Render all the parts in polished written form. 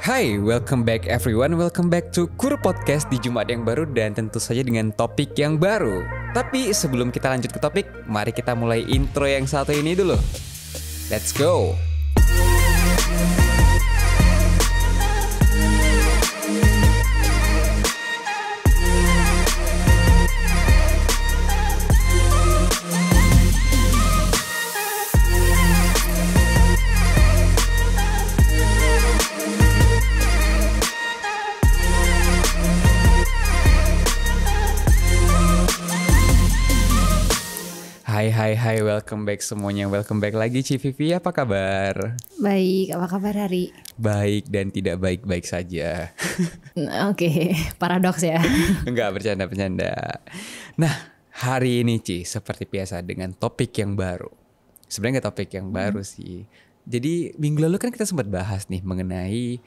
Hai, welcome back everyone. Welcome back to Kur Podcast di Jumat yang baru dan tentu saja dengan topik yang baru. Tapi sebelum kita lanjut ke topik, mari kita mulai intro yang satu ini dulu. Let's go. Hai, welcome back semuanya. Welcome back lagi Ci Vivi, apa kabar? Baik, apa kabar Hari? Baik dan tidak baik-baik saja. Oke, paradoks ya. Enggak, bercanda. Nah, hari ini Ci, seperti biasa dengan topik yang baru. Sebenarnya nggak topik yang baru sih. Jadi minggu lalu kan kita sempat bahas nih mengenai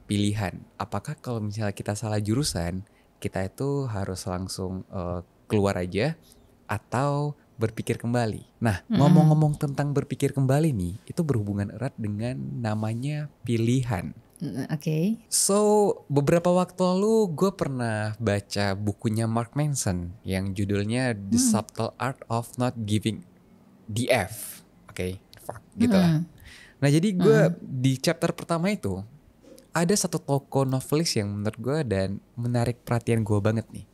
pilihan. Apakah kalau misalnya kita salah jurusan, kita itu harus langsung keluar aja atau berpikir kembali. Nah, ngomong-ngomong tentang berpikir kembali nih, itu berhubungan erat dengan namanya pilihan. Oke. So, beberapa waktu lalu gue pernah baca bukunya Mark Manson yang judulnya The Subtle Art of Not Giving the F. Oke, fuck gitu lah. Nah, jadi gue di chapter pertama itu ada satu tokoh novelis yang menurut gue dan menarik perhatian gue banget nih.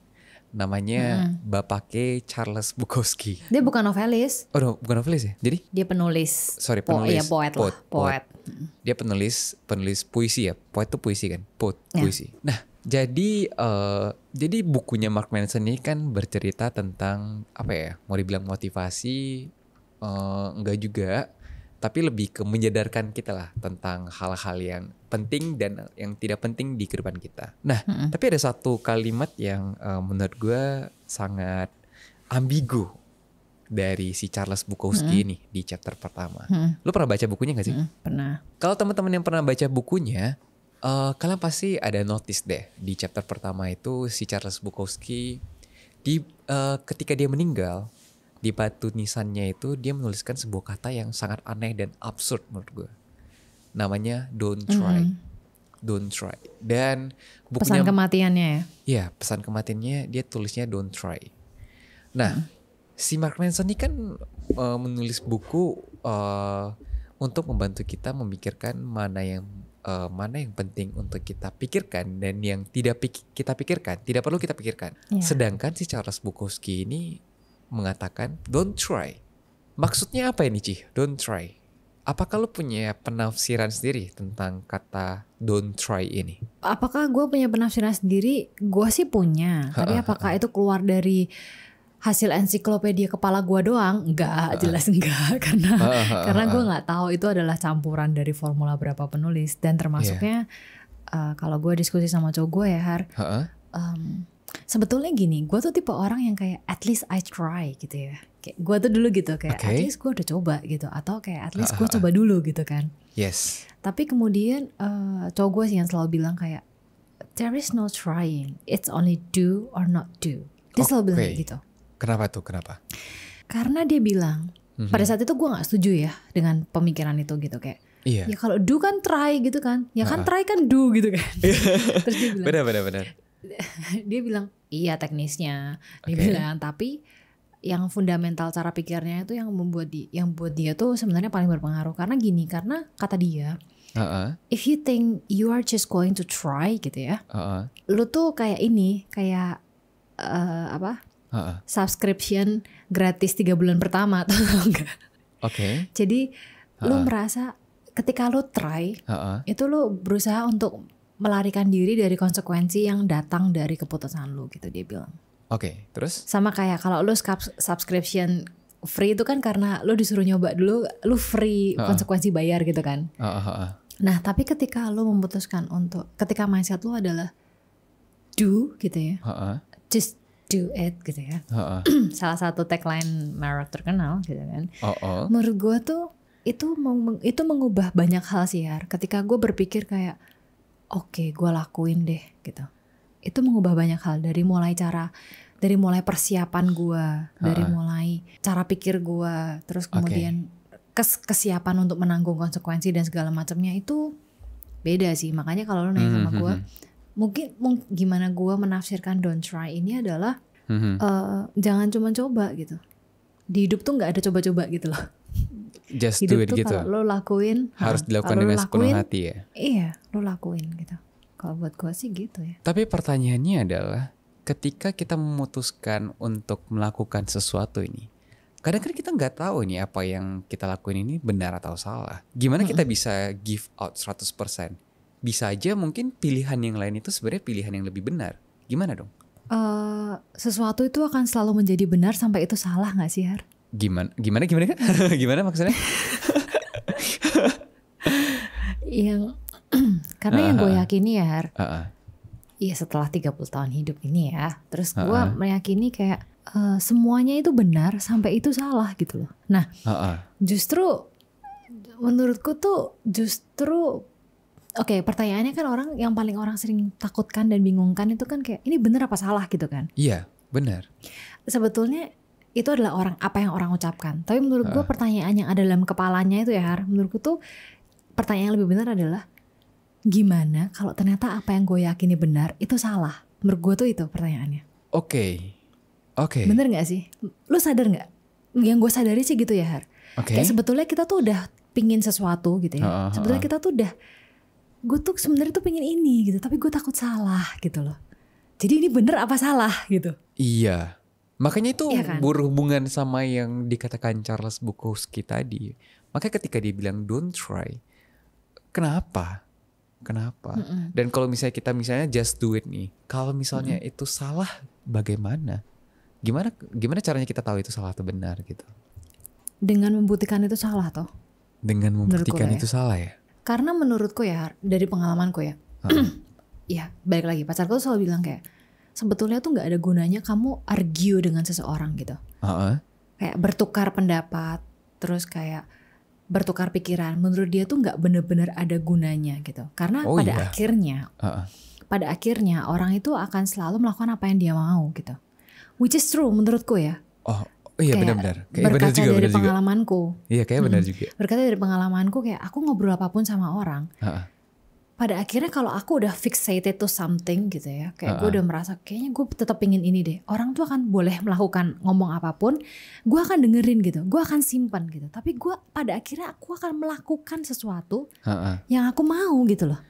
Namanya Bapake Charles Bukowski. Dia bukan novelis. Oh, bukan novelis ya? Jadi? Dia penulis. Sorry, penulis. Iya, poet. Dia penulis puisi ya. Poet itu puisi kan? Puisi. Nah, jadi bukunya Mark Manson ini kan bercerita tentang apa ya? Mau dibilang motivasi, enggak juga. Tapi lebih ke menyadarkan kita lah tentang hal-hal yang penting dan yang tidak penting di kehidupan kita. Nah, tapi ada satu kalimat yang menurut gue sangat ambigu dari si Charles Bukowski ini di chapter pertama. Lu pernah baca bukunya gak sih? Pernah. Kalau teman-teman yang pernah baca bukunya, kalian pasti ada notice deh di chapter pertama itu si Charles Bukowski ketika dia meninggal. Di batu nisannya itu dia menuliskan sebuah kata yang sangat aneh dan absurd menurut gue. Namanya don't try. Don't try. Dan bukunya, pesan kematiannya ya? Iya, pesan kematiannya dia tulisnya don't try. Nah, si Mark Manson ini kan menulis buku untuk membantu kita memikirkan mana yang penting untuk kita pikirkan dan yang tidak kita pikirkan, tidak perlu kita pikirkan. Yeah. Sedangkan si Charles Bukowski ini mengatakan don't try. Maksudnya apa ini Ci? Don't try. Apakah lu punya penafsiran sendiri tentang kata don't try ini? Apakah gue punya penafsiran sendiri? Gue sih punya. Tapi apakah itu keluar dari hasil ensiklopedia kepala gue doang? Enggak, jelas enggak. Karena gue gak tahu itu adalah campuran dari formula berapa penulis. Dan termasuknya kalau gue diskusi sama cowok gue ya Har, sebetulnya gini, gue tuh tipe orang yang kayak at least I try gitu ya. Kayak gue tuh dulu gitu kayak at least gue udah coba gitu. Atau kayak at least gue coba dulu gitu kan. Yes. Tapi kemudian cowok gue sih yang selalu bilang kayak there is no trying, it's only do or not do. Dia selalu bilang gitu. Kenapa tuh? Kenapa? Karena dia bilang pada saat itu gue gak setuju ya dengan pemikiran itu gitu kayak. Iya. Ya kalau do kan try gitu kan. Ya kan try kan do gitu kan. Terus dia bilang benar. Dia bilang iya teknisnya. Dia bilang tapi yang fundamental cara pikirnya itu yang buat dia tuh sebenarnya paling berpengaruh. Karena gini, karena kata dia if you think you are just going to try gitu ya, lu tuh kayak ini, kayak subscription gratis 3 bulan pertama atau enggak. Jadi lu merasa ketika lu try itu lu berusaha untuk melarikan diri dari konsekuensi yang datang dari keputusan lu gitu, dia bilang. Terus? Sama kayak kalau lu subscription free itu kan karena lu disuruh nyoba dulu, lu free konsekuensi bayar gitu kan. Nah tapi ketika lu memutuskan untuk, ketika mindset lu adalah do gitu ya, just do it gitu ya. Salah satu tagline merek terkenal gitu kan. Menurut gue tuh itu mengubah banyak hal sih ya. Ketika gue berpikir kayak oke, gue lakuin deh gitu. Itu mengubah banyak hal dari mulai persiapan gue, dari mulai cara pikir gue, terus kemudian kesiapan untuk menanggung konsekuensi dan segala macamnya itu beda sih. Makanya kalau lo nanya sama gue, mungkin gimana gue menafsirkan don't try ini adalah jangan cuma coba gitu. Di hidup tuh nggak ada coba-coba gitu loh. Just hidup do it tuh gitu. kalau lo lakuin harus dilakukan dengan sepenuh hati ya. Iya, lo lakuin gitu. Kalau buat gue sih gitu ya. Tapi pertanyaannya adalah ketika kita memutuskan untuk melakukan sesuatu ini, kadang kan kita nggak tahu nih apa yang kita lakuin ini benar atau salah. Gimana kita bisa give out 100%? Bisa aja mungkin pilihan yang lain itu sebenarnya pilihan yang lebih benar. Gimana dong? Sesuatu itu akan selalu menjadi benar sampai itu salah nggak sih, Har? Gimana kan? Gimana maksudnya? Karena yang gue yakini ya, Har. Iya, setelah 30 tahun hidup ini ya. Terus gue meyakini kayak semuanya itu benar sampai itu salah gitu loh. Nah, justru menurutku tuh oke, pertanyaannya kan yang paling orang sering takutkan dan bingungkan itu kan kayak ini benar apa salah gitu kan? Iya, benar. Sebetulnya itu adalah apa yang orang ucapkan. Tapi menurut gue pertanyaan yang ada dalam kepalanya itu ya, Har, menurutku tuh pertanyaan yang lebih benar adalah gimana kalau ternyata apa yang gue yakini benar itu salah? Menurut gue tuh itu pertanyaannya. Oke. Bener gak sih? Lu sadar gak? Yang gue sadari sih gitu ya, Har. Kayak sebetulnya kita tuh udah pingin sesuatu gitu ya. Sebetulnya kita tuh udah, gue tuh sebenarnya tuh pingin ini gitu, tapi gue takut salah gitu loh. Jadi ini bener apa salah gitu? Iya. Makanya itu iya kan? berhubungan sama yang dikatakan Charles Bukowski tadi. Makanya ketika dia bilang don't try, kenapa? Dan kalau misalnya kita just do it nih, kalau misalnya itu salah, bagaimana? Gimana caranya kita tahu itu salah atau benar gitu? Dengan membuktikan itu salah toh. Dengan membuktikan itu salah ya? Karena menurutku ya, dari pengalamanku ya, ya balik lagi, pacarku selalu bilang kayak sebetulnya tuh nggak ada gunanya kamu argue dengan seseorang gitu. Kayak bertukar pendapat, terus kayak bertukar pikiran. Menurut dia tuh nggak bener-bener ada gunanya gitu. Karena pada akhirnya orang itu akan selalu melakukan apa yang dia mau gitu. Which is true menurutku ya. Oh iya, benar-benar. Berkaca dari pengalamanku. Iya, kayak benar juga. Berkaca dari pengalamanku kayak aku ngobrol apapun sama orang. Pada akhirnya kalau aku udah fixated to something gitu ya, kayak gue udah merasa kayaknya gue tetap pengen ini deh. Orang tuh akan boleh melakukan ngomong apapun, gue akan dengerin gitu, gue akan simpan gitu. Tapi gue pada akhirnya aku akan melakukan sesuatu yang aku mau gitu loh.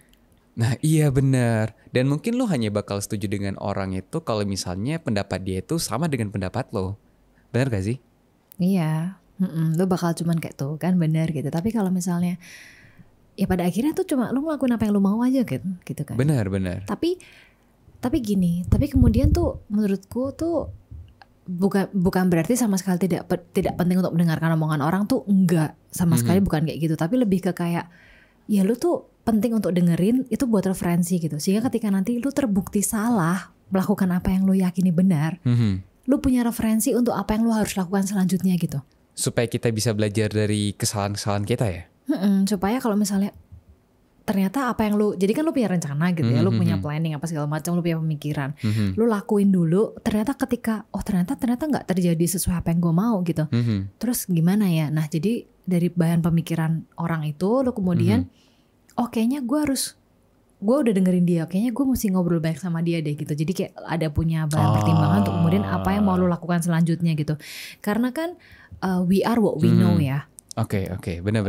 Nah iya benar. Dan mungkin lo hanya bakal setuju dengan orang itu kalau misalnya pendapat dia itu sama dengan pendapat lo. Benar gak sih? Iya, lo bakal cuman kayak tuh kan benar gitu. Tapi kalau misalnya ya pada akhirnya tuh cuma lu ngelakuin apa yang lu mau aja gitu kan. Benar. Tapi kemudian tuh menurutku tuh bukan berarti sama sekali tidak penting untuk mendengarkan omongan orang tuh, enggak sama sekali, bukan kayak gitu. Tapi lebih ke kayak ya lu tuh penting untuk dengerin itu buat referensi gitu. Sehingga ketika nanti lu terbukti salah melakukan apa yang lu yakini benar, lu punya referensi untuk apa yang lu harus lakukan selanjutnya gitu. Supaya kita bisa belajar dari kesalahan-kesalahan kita ya. Supaya kalau misalnya ternyata apa yang jadi kan lu punya rencana gitu ya, lu punya planning apa segala macam, lu punya pemikiran, lu lakuin dulu. Ternyata ketika ternyata nggak terjadi sesuai apa yang gue mau gitu, terus gimana ya? Nah jadi dari bahan pemikiran orang itu lu kemudian, kayaknya gue udah dengerin dia, kayaknya gue mesti ngobrol banyak sama dia deh gitu. Jadi kayak ada punya bahan pertimbangan untuk kemudian apa yang mau lu lakukan selanjutnya gitu. Karena kan we are what we know ya. Oke, benar.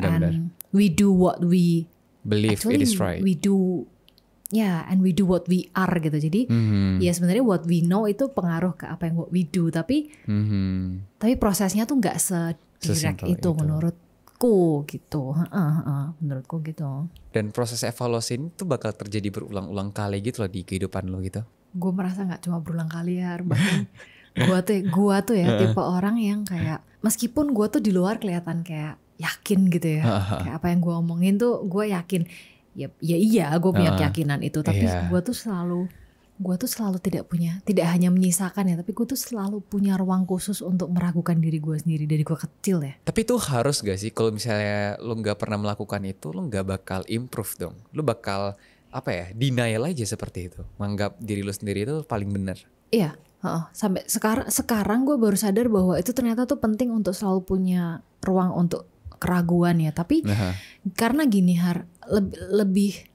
We do what we believe it is right. We do, and we do what we are gitu. Jadi ya sebenarnya what we know itu pengaruh ke apa yang what we do. Tapi prosesnya tuh nggak sedirect itu menurutku gitu. Menurutku gitu. Dan proses evaluasi ini tuh bakal terjadi berulang-ulang kali gitu loh di kehidupan lo gitu. Gue merasa nggak cuma berulang kali ya, bahkan Gua tuh ya tipe orang yang kayak meskipun gue tuh di luar kelihatan kayak yakin gitu ya, kayak apa yang gue omongin tuh gue yakin. Iya gue punya keyakinan itu, tapi gue tuh selalu tidak hanya menyisakan ya, tapi gue tuh selalu punya ruang khusus untuk meragukan diri gue sendiri dari gue kecil ya. Tapi itu harus gak sih, kalau misalnya lo nggak pernah melakukan itu, lo nggak bakal improve dong. Lo bakal denial aja seperti itu, menganggap diri lo sendiri itu paling benar. Iya. Sampai sekarang gue baru sadar bahwa itu ternyata tuh penting untuk selalu punya ruang untuk keraguan ya. Tapi karena gini Har, lebih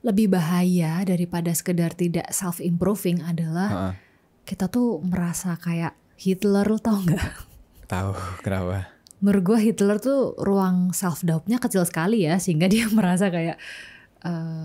lebih bahaya daripada sekedar tidak self improving adalah kita tuh merasa kayak Hitler, lo tau nggak? Tahu, kenapa? Menurut gue Hitler tuh ruang self doubtnya kecil sekali ya, sehingga dia merasa kayak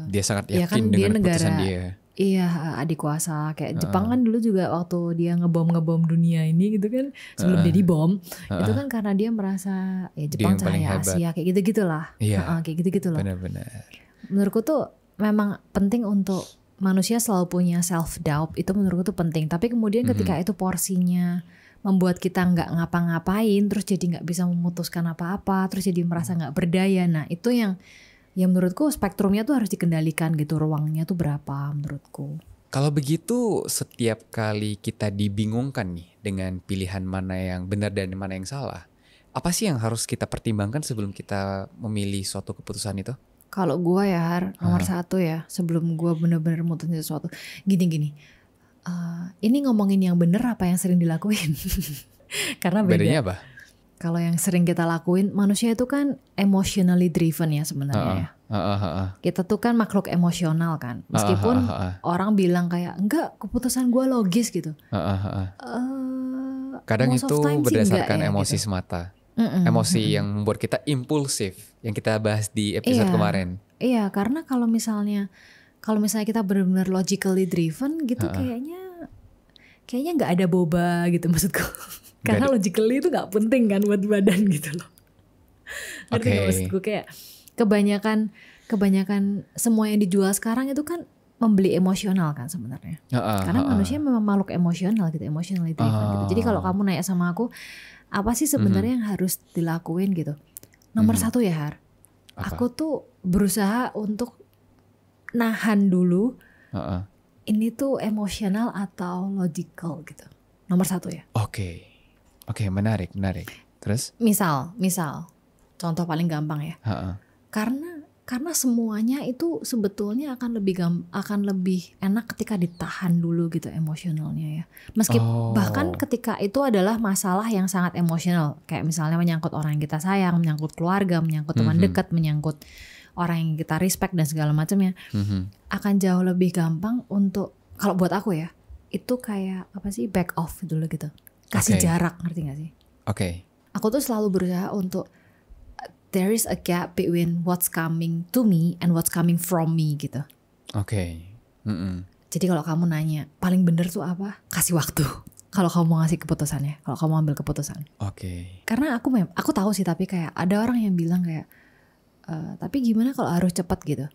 dia sangat ya yakin kan dengan dia keputusan negara, dia. iya adik kuasa. Kayak Jepang kan dulu juga waktu dia ngebom dunia ini gitu kan, sebelum dia dibom, itu kan karena dia merasa ya Jepang cahaya Asia kayak gitu-gitulah. Iya, Kayak gitu-gitu loh. benar-benar. Menurutku tuh memang penting untuk manusia selalu punya self doubt, itu menurutku tuh penting. Tapi kemudian ketika itu porsinya membuat kita nggak ngapa-ngapain, terus jadi nggak bisa memutuskan apa-apa, terus jadi merasa nggak berdaya. Nah itu yang menurutku spektrumnya tuh harus dikendalikan gitu, ruangnya tuh berapa menurutku. Kalau begitu setiap kali kita dibingungkan nih dengan pilihan mana yang benar dan mana yang salah, apa sih yang harus kita pertimbangkan sebelum kita memilih suatu keputusan itu? Kalau gue ya Har, nomor satu ya, sebelum gue bener-bener mutusin sesuatu, gini. Ini ngomongin yang bener apa yang sering dilakuin? Karena beda. Bedanya apa? Kalau yang sering kita lakuin, manusia itu kan emotionally driven ya sebenarnya ya. Kita tuh kan makhluk emosional kan. Meskipun orang bilang kayak, enggak keputusan gue logis gitu. Kadang itu berdasarkan emosi gitu. Semata. Emosi yang membuat kita impulsif, yang kita bahas di episode kemarin. Iya, karena kalau misalnya kita benar-benar logically driven gitu, kayaknya nggak ada boba gitu maksudku. Karena logically itu nggak penting kan buat badan gitu loh. Ngerti nggak maksudku? Kayak kebanyakan semua yang dijual sekarang itu kan membeli emosional kan sebenarnya. Karena manusia memang makhluk emosional gitu, emotionally driven gitu. Jadi kalau kamu nanya sama aku, apa sih sebenarnya yang harus dilakuin gitu? Nomor satu ya Har, aku tuh berusaha untuk nahan dulu. Ini tuh emosional atau logical gitu. Nomor satu ya. Oke, menarik. Terus? Misal, contoh paling gampang ya. Karena semuanya itu sebetulnya akan lebih enak ketika ditahan dulu gitu emosionalnya ya. Bahkan ketika itu adalah masalah yang sangat emosional, kayak misalnya menyangkut orang yang kita sayang, menyangkut keluarga, menyangkut teman dekat, menyangkut orang yang kita respect dan segala macamnya, akan jauh lebih gampang untuk, kalau buat aku ya, itu kayak apa sih, back off dulu gitu, kasih jarak, ngerti gak sih? Aku tuh selalu berusaha untuk there is a gap between what's coming to me and what's coming from me gitu. Jadi kalau kamu nanya paling bener tuh apa, kasih waktu. Kalau kamu mau ngasih keputusannya, kalau kamu ambil keputusan. Karena aku tahu sih, tapi kayak ada orang yang bilang kayak, tapi gimana kalau harus cepat gitu?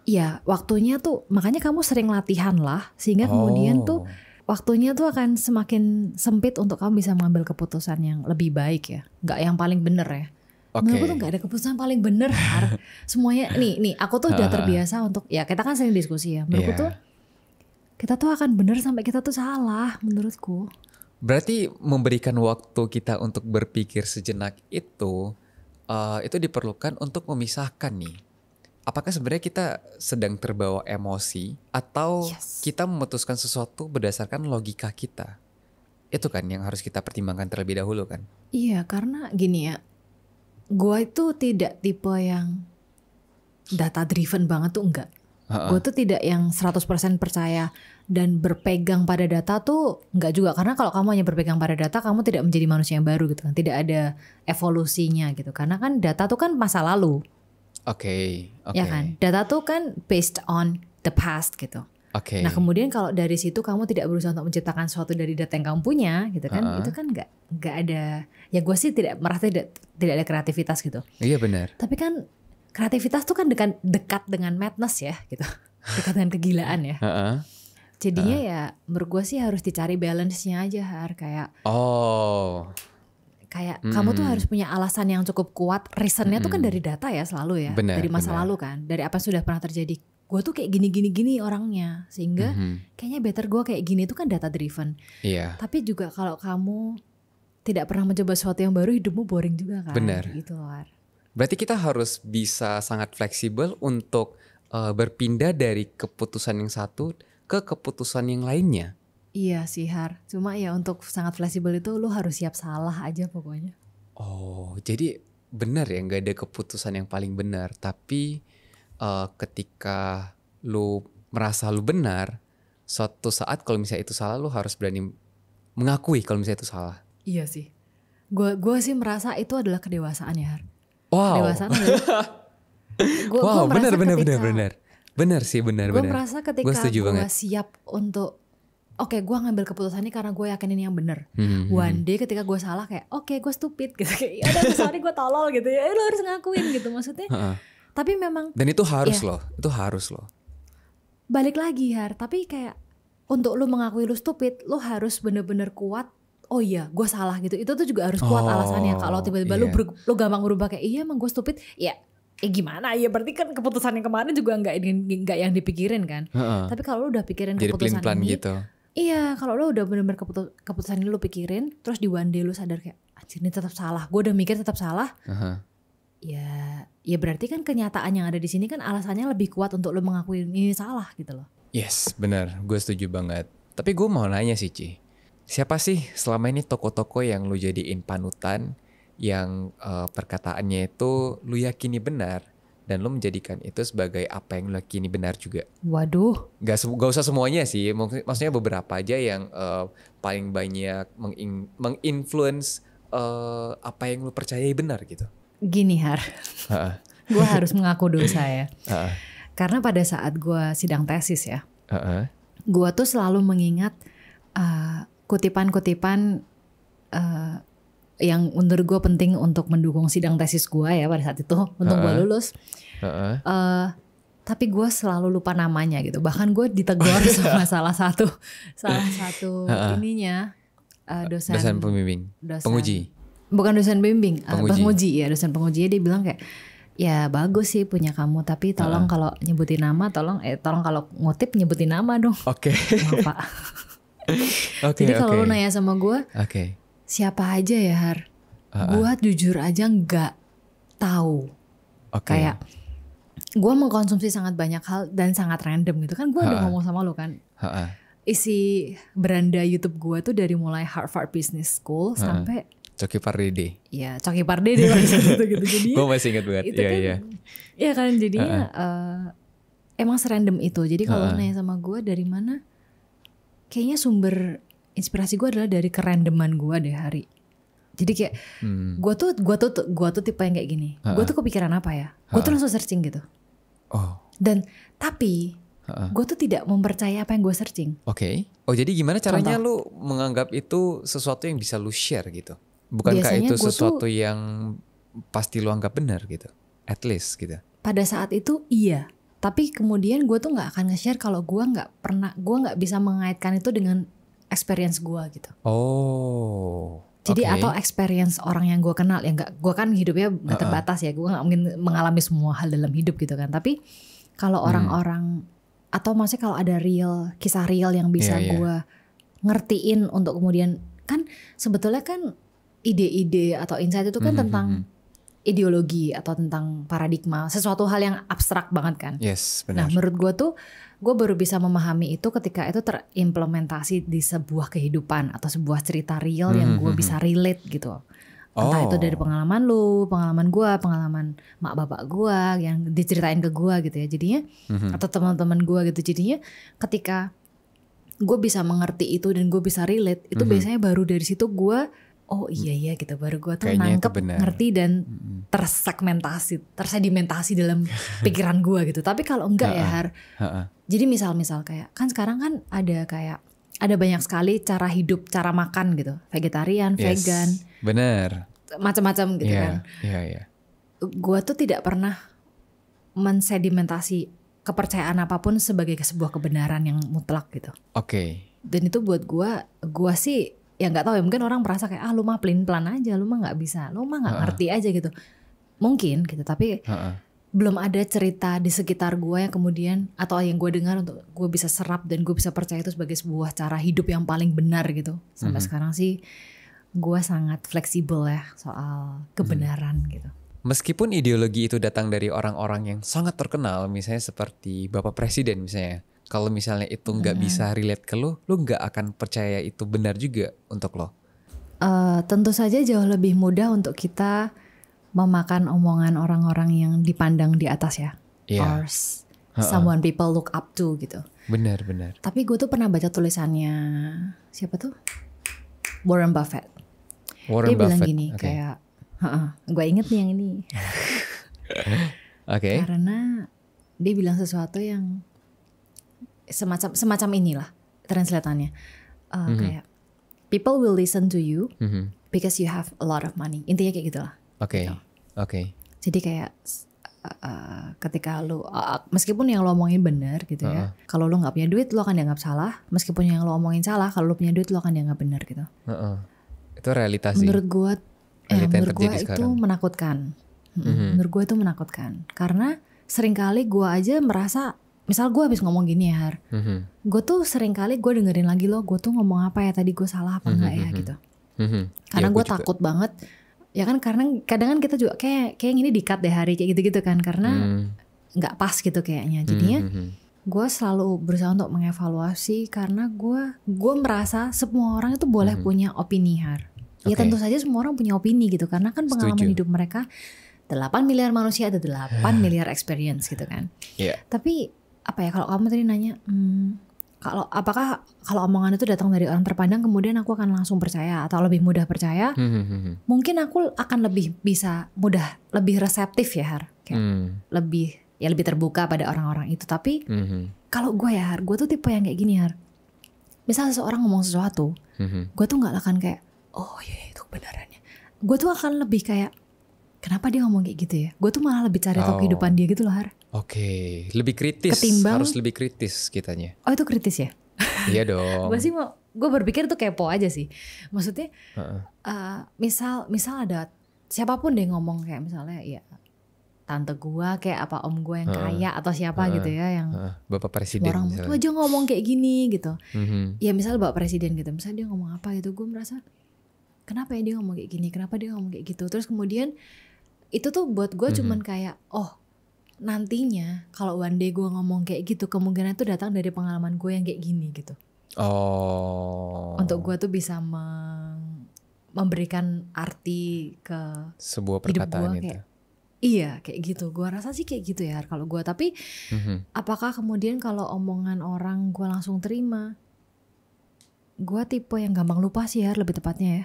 Iya, waktunya tuh, makanya kamu sering latihan lah, sehingga kemudian tuh waktunya tuh akan semakin sempit untuk kamu bisa mengambil keputusan yang lebih baik ya, nggak yang paling bener ya. Menurutku tuh gak ada keputusan paling bener Har. Semuanya nih aku tuh udah terbiasa untuk, ya kita kan sering diskusi ya, menurutku tuh kita tuh akan bener sampai kita tuh salah menurutku. Berarti memberikan waktu kita untuk berpikir sejenak itu diperlukan untuk memisahkan nih, apakah sebenarnya kita sedang terbawa emosi atau kita memutuskan sesuatu berdasarkan logika kita. Itu kan yang harus kita pertimbangkan terlebih dahulu kan. Iya, karena gini ya, gue itu tidak tipe yang data driven banget tuh, enggak. Gue tuh tidak yang 100% percaya dan berpegang pada data tuh enggak juga. Karena kalau kamu hanya berpegang pada data, kamu tidak menjadi manusia yang baru gitu kan. Tidak ada evolusinya gitu. Karena kan data tuh kan masa lalu. Ya kan, data tuh kan based on the past gitu. Nah kemudian kalau dari situ kamu tidak berusaha untuk menciptakan sesuatu dari data yang kamu punya gitu kan, itu kan nggak ada, ya gue sih tidak merasa tidak ada kreativitas gitu. Iya benar. Tapi kan kreativitas tuh kan dekat dengan madness ya gitu, dekat dengan kegilaan ya. Jadinya ya menurut gue sih harus dicari balance-nya aja Har, kayak kamu tuh harus punya alasan yang cukup kuat, reasonnya tuh kan dari data ya selalu ya, dari masa lalu kan, dari apa yang sudah pernah terjadi. Gue tuh kayak gini orangnya, sehingga kayaknya better gue kayak gini, itu kan data driven. Tapi juga kalau kamu tidak pernah mencoba sesuatu yang baru, hidupmu boring juga kan. Benar. Gitu loh. Berarti kita harus bisa sangat fleksibel untuk berpindah dari keputusan yang satu ke keputusan yang lainnya. Iya sih Har, cuma ya untuk sangat fleksibel itu lu harus siap salah aja pokoknya. Jadi benar ya, gak ada keputusan yang paling benar, tapi ketika lu merasa lu benar, suatu saat kalau misalnya itu salah, lu harus berani mengakui kalau misalnya itu salah. Iya sih. Gue sih merasa itu adalah kedewasaan ya, Har. Wow. Kedewasaan adalah wow, benar. Benar sih, benar. Gue merasa ketika gue banget. siap untuk oke, gue ngambil keputusan ini karena gue yakin ini yang benar. One day ketika gue salah kayak oke, gue stupid gitu. Ya udah, sorry gue tolol gitu ya. Lo harus ngakuin gitu maksudnya. Tapi memang. Dan itu harus loh. Itu harus loh. Balik lagi Har. Tapi kayak untuk lo mengakui lo stupid, lo harus bener-bener kuat. Oh iya, gue salah gitu. Itu tuh juga harus kuat alasannya. Kalau tiba-tiba lo gampang berubah kayak iya emang gue stupid. Ya gimana ya, berarti kan keputusan yang kemarin juga nggak yang dipikirin kan. Tapi kalau lo udah pikirin jadi keputusan ini gitu. Iya, kalau lo udah benar-benar keputusan ini lo pikirin, terus di one day lo sadar kayak anjir ini tetap salah, gue udah mikir tetap salah. Ya berarti kan kenyataan yang ada di sini kan alasannya lebih kuat untuk lo mengakui ini salah gitu loh. Yes, benar, gue setuju banget. Tapi gue mau nanya sih Ci, siapa sih selama ini toko-toko yang lo jadiin panutan, yang perkataannya itu lo yakini benar, dan lo menjadikan itu sebagai apa yang lo yakini benar juga? Waduh. Gak usah semuanya sih, maksudnya beberapa aja yang paling banyak menginfluence apa yang lo percayai benar gitu. Gini Har, gue harus mengaku dosa ya. Karena pada saat gue sidang tesis ya, gue tuh selalu mengingat kutipan-kutipan yang menurut gue penting untuk mendukung sidang tesis gue ya pada saat itu untuk gue lulus. Tapi gue selalu lupa namanya gitu. Bahkan gue ditegur sama salah satu ininya dosen pembimbing, penguji. Bukan dosen bimbing, penguji ya, dosen penguji. Dia bilang kayak ya bagus sih punya kamu, tapi tolong kalau nyebutin nama tolong kalau ngutip nyebutin nama dong. Oke. Maaf Pak. Jadi kalau lu nanya sama gue, siapa aja ya Har? Gue jujur aja nggak tahu. Kayak gue mengkonsumsi sangat banyak hal dan sangat random gitu kan. Gue udah ngomong sama lu kan. Isi beranda YouTube gue tuh dari mulai Harvard Business School sampai Coki Pardede. Ya Coki Pardede gitu. Jadi gue masih ingat banget. Iya kan jadinya emang serandom itu. Jadi kalau nanya sama gue dari mana, kayaknya sumber inspirasi gue adalah dari kerandoman gue deh Hari. Jadi kayak gue tuh tipe yang kayak gini. Gue tuh kepikiran apa ya? Gue tuh langsung searching gitu. Dan tapi gue tuh tidak mempercayai apa yang gue searching. Oh jadi gimana caranya lu menganggap itu sesuatu yang bisa lu share gitu? Bukankah itu sesuatu yang pasti lu anggap benar gitu? At least gitu. Pada saat itu iya. Tapi kemudian gue tuh gak akan nge-share kalau gue gak bisa mengaitkan itu dengan experience gue gitu. Jadi atau experience orang yang gue kenal. Ya gue kan hidupnya gak terbatas ya. Gue gak mungkin mengalami semua hal dalam hidup gitu kan. Tapi kalau orang-orang atau maksudnya kalau ada kisah real yang bisa gue ngertiin untuk kemudian, kan sebetulnya kan ide-ide atau insight itu kan tentang ideologi atau tentang paradigma, sesuatu hal yang abstrak banget kan. Yes, benar. Nah menurut gue tuh gue baru bisa memahami itu ketika itu terimplementasi di sebuah kehidupan atau sebuah cerita real yang gue bisa relate gitu. Entah itu dari pengalaman lu, pengalaman gue, pengalaman mak bapak gue yang diceritain ke gue gitu ya. Jadinya atau teman-teman gue gitu. Jadinya ketika gue bisa mengerti itu dan gue bisa relate, itu biasanya baru dari situ gue oh iya gitu, baru gue tuh nangkep, ngerti dan tersedimentasi dalam pikiran gue gitu. Tapi kalau enggak ya Har, jadi misal kayak kan sekarang kan ada banyak sekali cara hidup, cara makan gitu, vegetarian, vegan, bener, macam-macam gitu kan. Gue tuh tidak pernah mensedimentasi kepercayaan apapun sebagai sebuah kebenaran yang mutlak gitu. Dan itu buat gue sih ya nggak tahu ya, mungkin orang merasa kayak lu mah pelin-pelan aja, lu mah nggak bisa, lu mah nggak ngerti aja gitu, mungkin gitu. Tapi belum ada cerita di sekitar gue yang kemudian atau yang gue dengar untuk gue bisa serap dan gue bisa percaya itu sebagai sebuah cara hidup yang paling benar gitu. Sampai sekarang sih gue sangat fleksibel ya soal kebenaran gitu. Meskipun ideologi itu datang dari orang-orang yang sangat terkenal, misalnya seperti Bapak Presiden misalnya. Kalau misalnya itu nggak bisa relate ke lu nggak akan percaya itu benar juga untuk lo. Tentu saja jauh lebih mudah untuk kita memakan omongan orang-orang yang dipandang di atas ya. someone people look up to gitu. Benar. Tapi gue tuh pernah baca tulisannya siapa tuh? Warren Buffett. Dia bilang gini kayak, gue inget nih yang ini. Karena dia bilang sesuatu yang semacam inilah translatannya. Kayak people will listen to you because you have a lot of money. Intinya kayak gitulah. Oke. Jadi kayak ketika lu meskipun yang lo omongin benar gitu ya, kalau lu nggak punya duit lo akan dianggap salah. Meskipun yang lo omongin salah, kalau lu punya duit lo akan dianggap benar gitu. Itu realitas sih. Menurut gue itu menakutkan. Menurut gue itu menakutkan karena seringkali gue aja merasa, misal gue habis ngomong gini ya Har, gue tuh seringkali gue dengerin lagi lo, gue tuh ngomong apa ya tadi, gue salah apa enggak ya gitu. Karena gue takut banget. Ya kan, karena kadang kan kita juga kayak ini di-cut deh Hari, kayak gitu-gitu kan, karena nggak pas gitu kayaknya. Jadinya gue selalu berusaha untuk mengevaluasi karena gue merasa semua orang itu boleh punya opini Har. Ya tentu saja semua orang punya opini gitu, karena kan pengalaman hidup mereka 8 miliar manusia ada 8 miliar experience gitu kan. Tapi apa ya, kalau kamu tadi nanya apakah kalau omongan itu datang dari orang terpandang kemudian aku akan langsung percaya atau lebih mudah percaya? Mungkin aku akan lebih lebih reseptif ya Har, kayak lebih terbuka pada orang-orang itu. Tapi kalau gue ya Har, gue tuh tipe yang kayak gini Har. Misal seseorang ngomong sesuatu, gue tuh nggak akan kayak oh iya itu kebenarannya. Gue tuh akan lebih kayak kenapa dia ngomong kayak gitu ya? Gue tuh malah lebih cari tahu kehidupan dia gitu loh Har. Lebih kritis. Ketimbang, harus lebih kritis kitanya. Oh itu kritis ya? Iya dong. Gue berpikir tuh kepo aja sih. Maksudnya misal ada siapapun deh ngomong kayak misalnya ya tante gue kayak apa om gue yang kaya atau siapa gitu ya yang bapak presiden orang misalnya. tuh aja ngomong kayak gini gitu. Ya misal bapak presiden gitu, misalnya dia ngomong apa gitu, gue merasa kenapa ya dia ngomong kayak gini, kenapa dia ngomong kayak gitu. Terus kemudian itu tuh buat gue cuman kayak nantinya kalau one day gue ngomong kayak gitu, kemungkinan itu datang dari pengalaman gue yang kayak gini gitu. Untuk gue tuh bisa memberikan arti ke sebuah perkataan itu. Iya kayak gitu. Gue rasa sih kayak gitu ya kalau gue. Tapi apakah kemudian kalau omongan orang gue langsung terima? Gue tipe yang gampang lupa sih ya, lebih tepatnya ya.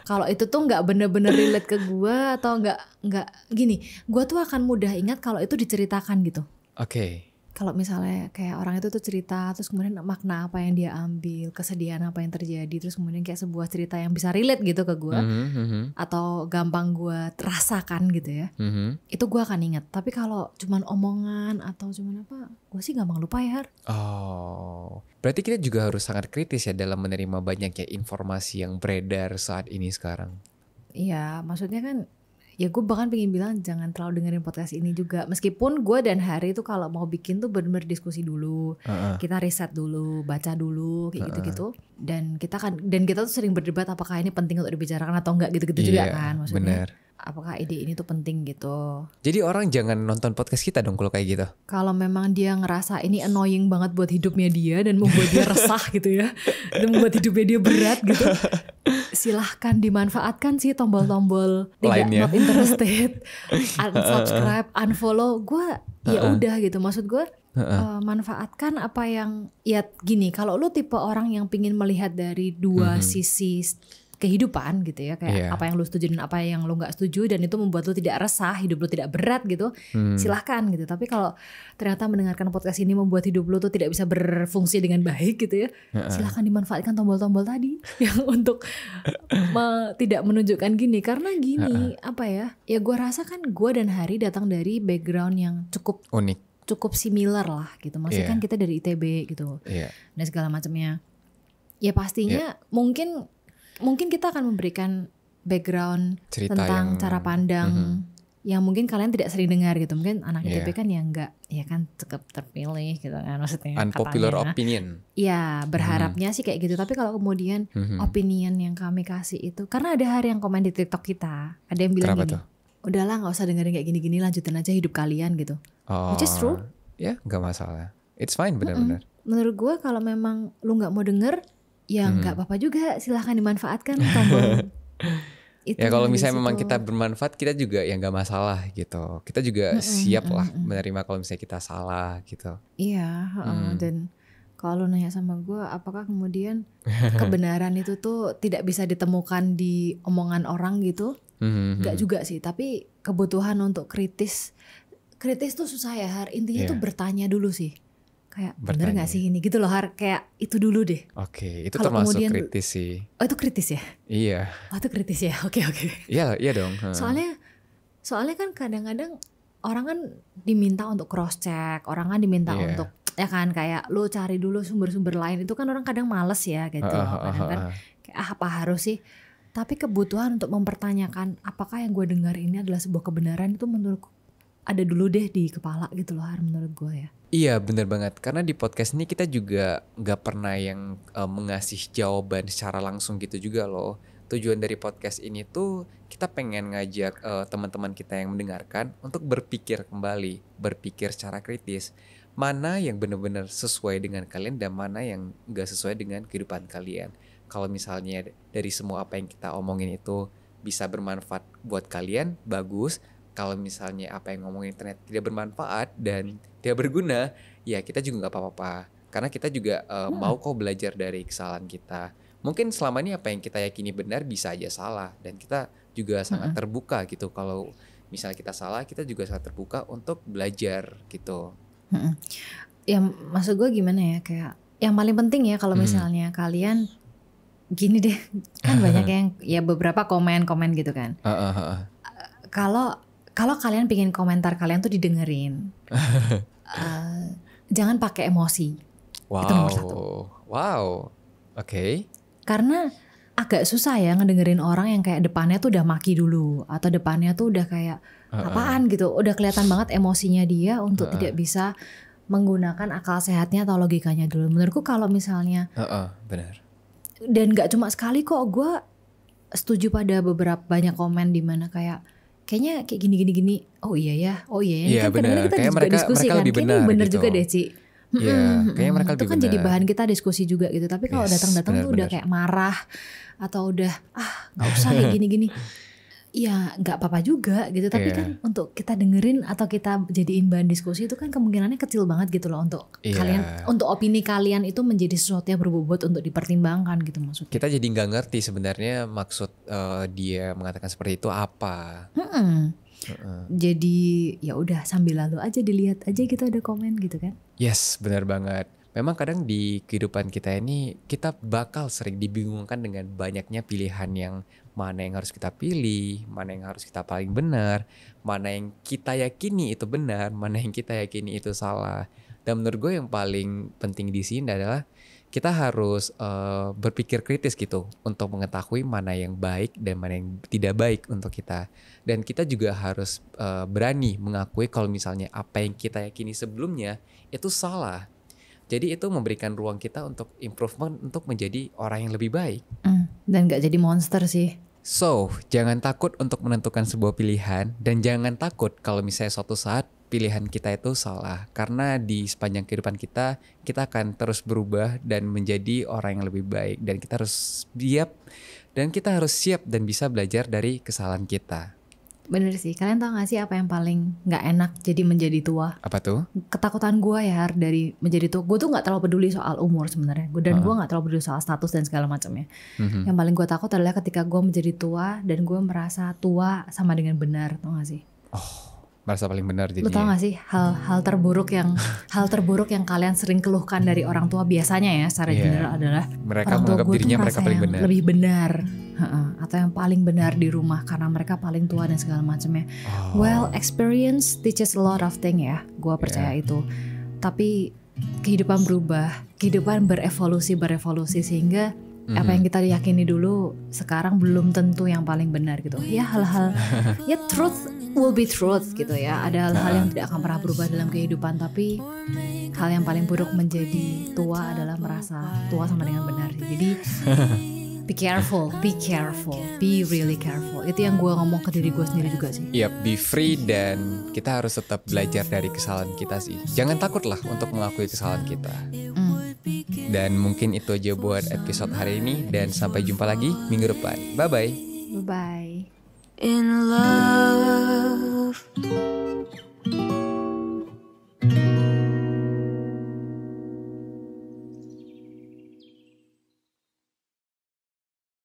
Kalau itu tuh nggak bener-bener relate ke gue atau nggak gini, gue tuh akan mudah ingat kalau itu diceritakan gitu. Kalau misalnya kayak orang itu tuh cerita, terus kemudian makna apa yang dia ambil, kesedihan apa yang terjadi, terus kemudian kayak sebuah cerita yang bisa relate gitu ke gue, atau gampang gue terasakan gitu ya, itu gue akan ingat. Tapi kalau cuman omongan atau cuman apa, gue sih gampang lupa ya. Berarti kita juga harus sangat kritis ya dalam menerima banyaknya informasi yang beredar saat ini sekarang. Iya, maksudnya kan ya gue bahkan pengen bilang jangan terlalu dengerin podcast ini juga. Meskipun gue dan Hari itu kalau mau bikin tuh bener-bener diskusi dulu, kita riset dulu, baca dulu kayak gitu-gitu. Dan kita tuh sering berdebat apakah ini penting untuk dibicarakan atau enggak gitu-gitu juga kan. Maksudnya apakah ide ini tuh penting gitu. Jadi orang jangan nonton podcast kita dong kalau kayak gitu. Kalau memang dia ngerasa ini annoying banget buat hidupnya dia dan membuat dia resah gitu ya, dan membuat hidupnya dia berat gitu, silahkan dimanfaatkan sih tombol-tombol tidak not interested, unsubscribe, unfollow. Gue ya udah gitu, maksud gue manfaatkan apa yang ya gini. Kalau lu tipe orang yang pingin melihat dari dua sisi kehidupan gitu ya, kayak apa yang lu setuju dan apa yang lu nggak setuju, dan itu membuat lu tidak resah, hidup lu tidak berat gitu, silahkan gitu. Tapi kalau ternyata mendengarkan podcast ini membuat hidup lu tuh tidak bisa berfungsi dengan baik gitu ya, silahkan dimanfaatkan tombol-tombol tadi yang untuk tidak menunjukkan gini. Karena gini, apa ya gue rasa kan gue dan Hari datang dari background yang cukup unik, cukup similar lah gitu. Maksudnya kan kita dari ITB gitu, dan segala macamnya. Ya pastinya mungkin kita akan memberikan background cerita tentang cara pandang yang mungkin kalian tidak sering dengar gitu. Mungkin anak ITB kan yang enggak, ya kan cukup terpilih gitu kan, maksudnya unpopular katanya. opinion. Ya berharapnya sih kayak gitu. Tapi kalau kemudian opinion yang kami kasih itu, karena ada Hari yang komen di TikTok kita, ada yang bilang gini, udahlah gak usah dengerin kayak gini-gini, lanjutin aja hidup kalian gitu. Which is true. Ya gak masalah, it's fine, benar-benar. Menurut gue kalau memang lu gak mau denger, ya nggak apa-apa juga, silahkan dimanfaatkan tombol Ya kalau misalnya memang kita bermanfaat, kita juga ya nggak masalah gitu. Kita juga siap lah menerima kalau misalnya kita salah gitu. Iya, dan kalau nanya sama gue, apakah kemudian kebenaran itu tuh tidak bisa ditemukan di omongan orang gitu? Nggak juga sih, tapi kebutuhan untuk kritis tuh susah ya Har. Intinya tuh bertanya dulu sih. Kayak bener gak sih ini gitu loh Har, kayak itu dulu deh. Oke, itu kalo termasuk kemudian, kritis sih. Oh itu kritis ya? Iya. Oh itu kritis ya, oke. Iya dong. Soalnya kan kadang-kadang orang kan diminta untuk cross check, orang kan diminta untuk ya kan kayak lo cari dulu sumber-sumber lain, itu kan orang kadang males ya gitu loh. Kadang kan kayak apa harus sih? Tapi kebutuhan untuk mempertanyakan apakah yang gue dengar ini adalah sebuah kebenaran itu menurutku ada dulu deh di kepala gitu loh Har, menurut gue ya. Iya bener banget, karena di podcast ini kita juga gak pernah yang mengasih jawaban secara langsung gitu juga loh. Tujuan dari podcast ini tuh kita pengen ngajak teman-teman kita yang mendengarkan untuk berpikir kembali, berpikir secara kritis. Mana yang benar-benar sesuai dengan kalian dan mana yang gak sesuai dengan kehidupan kalian. Kalau misalnya dari semua apa yang kita omongin itu bisa bermanfaat buat kalian, bagus. Kalau misalnya apa yang ngomongin internet tidak bermanfaat dan tidak berguna, ya kita juga gak apa-apa. Karena kita juga mau kok belajar dari kesalahan kita. Mungkin selama ini apa yang kita yakini benar bisa aja salah. Dan kita juga sangat terbuka gitu. Kalau misalnya kita salah, kita juga sangat terbuka untuk belajar gitu. Ya maksud gue gimana ya, kayak yang paling penting ya kalau misalnya kalian gini deh, kan banyak yang ya beberapa komen gitu kan. Kalau kalian pingin komentar kalian tuh didengerin, jangan pakai emosi. Wow. Itu nomor 1. Wow. Oke. Karena agak susah ya ngedengerin orang yang kayak depannya tuh udah maki dulu atau depannya tuh udah kayak apaan gitu. Udah kelihatan banget emosinya dia untuk tidak bisa menggunakan akal sehatnya atau logikanya dulu. Menurutku kalau misalnya benar. Dan gak cuma sekali kok, gue setuju pada beberapa banyak komen di mana kayaknya kayak gini. Oh iya ya. Iya kan benar. Kita juga diskusi kan. Kayaknya bener gitu juga deh Ci. Iya, kayaknya mereka lebih itu kan benar. Jadi bahan kita diskusi juga gitu. Tapi kalau datang-datang tuh udah kayak marah atau udah nggak usah kayak gini. Ya nggak apa-apa juga gitu. Tapi kan untuk kita dengerin atau kita jadiin bahan diskusi itu kan kemungkinannya kecil banget gitu loh untuk kalian, untuk opini kalian itu menjadi sesuatu yang berbobot untuk dipertimbangkan gitu maksudnya. Kita jadi nggak ngerti sebenarnya maksud dia mengatakan seperti itu apa. Jadi ya udah sambil lalu aja dilihat aja gitu ada komen gitu kan. Yes, benar banget. Memang kadang di kehidupan kita ini kita bakal sering dibingungkan dengan banyaknya pilihan yang mana yang harus kita pilih, mana yang harus kita paling benar, mana yang kita yakini itu benar, mana yang kita yakini itu salah. Dan menurut gue yang paling penting di sini adalah kita harus berpikir kritis gitu untuk mengetahui mana yang baik dan mana yang tidak baik untuk kita. Dan kita juga harus berani mengakui kalau misalnya apa yang kita yakini sebelumnya itu salah. Jadi itu memberikan ruang kita untuk improvement, untuk menjadi orang yang lebih baik. Dan gak jadi monster sih. So, jangan takut untuk menentukan sebuah pilihan. Dan jangan takut kalau misalnya suatu saat pilihan kita itu salah. Karena di sepanjang kehidupan kita akan terus berubah dan menjadi orang yang lebih baik. Dan kita harus siap. Dan kita harus siap dan bisa belajar dari kesalahan kita. Bener sih, kalian tau gak sih apa yang paling gak enak jadi menjadi tua? Apa tuh? Ketakutan gue ya dari menjadi tua. Gue tuh gak terlalu peduli soal umur sebenarnya. Dan gue gak terlalu peduli soal status dan segala macamnya. Yang paling gue takut adalah ketika gue menjadi tua dan gue merasa tua sama dengan benar, tau gak sih? Merasa paling benar jadinya. Lu tau gak sih hal terburuk yang kalian sering keluhkan dari orang tua biasanya ya secara general adalah mereka menganggap dirinya mereka paling benar. Lebih benar. Atau yang paling benar di rumah karena mereka paling tua dan segala macamnya. Well, experience teaches a lot of things ya. Gue percaya itu. Tapi kehidupan berubah, kehidupan berevolusi sehingga apa yang kita yakini dulu sekarang belum tentu yang paling benar gitu. Ya hal-hal ya truth will be truth gitu ya. Ada hal-hal yang tidak akan pernah berubah dalam kehidupan, tapi hal yang paling buruk menjadi tua adalah merasa tua sama dengan benar. Jadi be careful, be really careful. Itu yang gue ngomong ke diri gue sendiri juga sih. Iya, be free dan kita harus tetap belajar dari kesalahan kita sih. Jangan takutlah untuk mengakui kesalahan kita. Dan mungkin itu aja buat episode hari ini dan sampai jumpa lagi minggu depan. Bye-bye. Bye-bye. in love.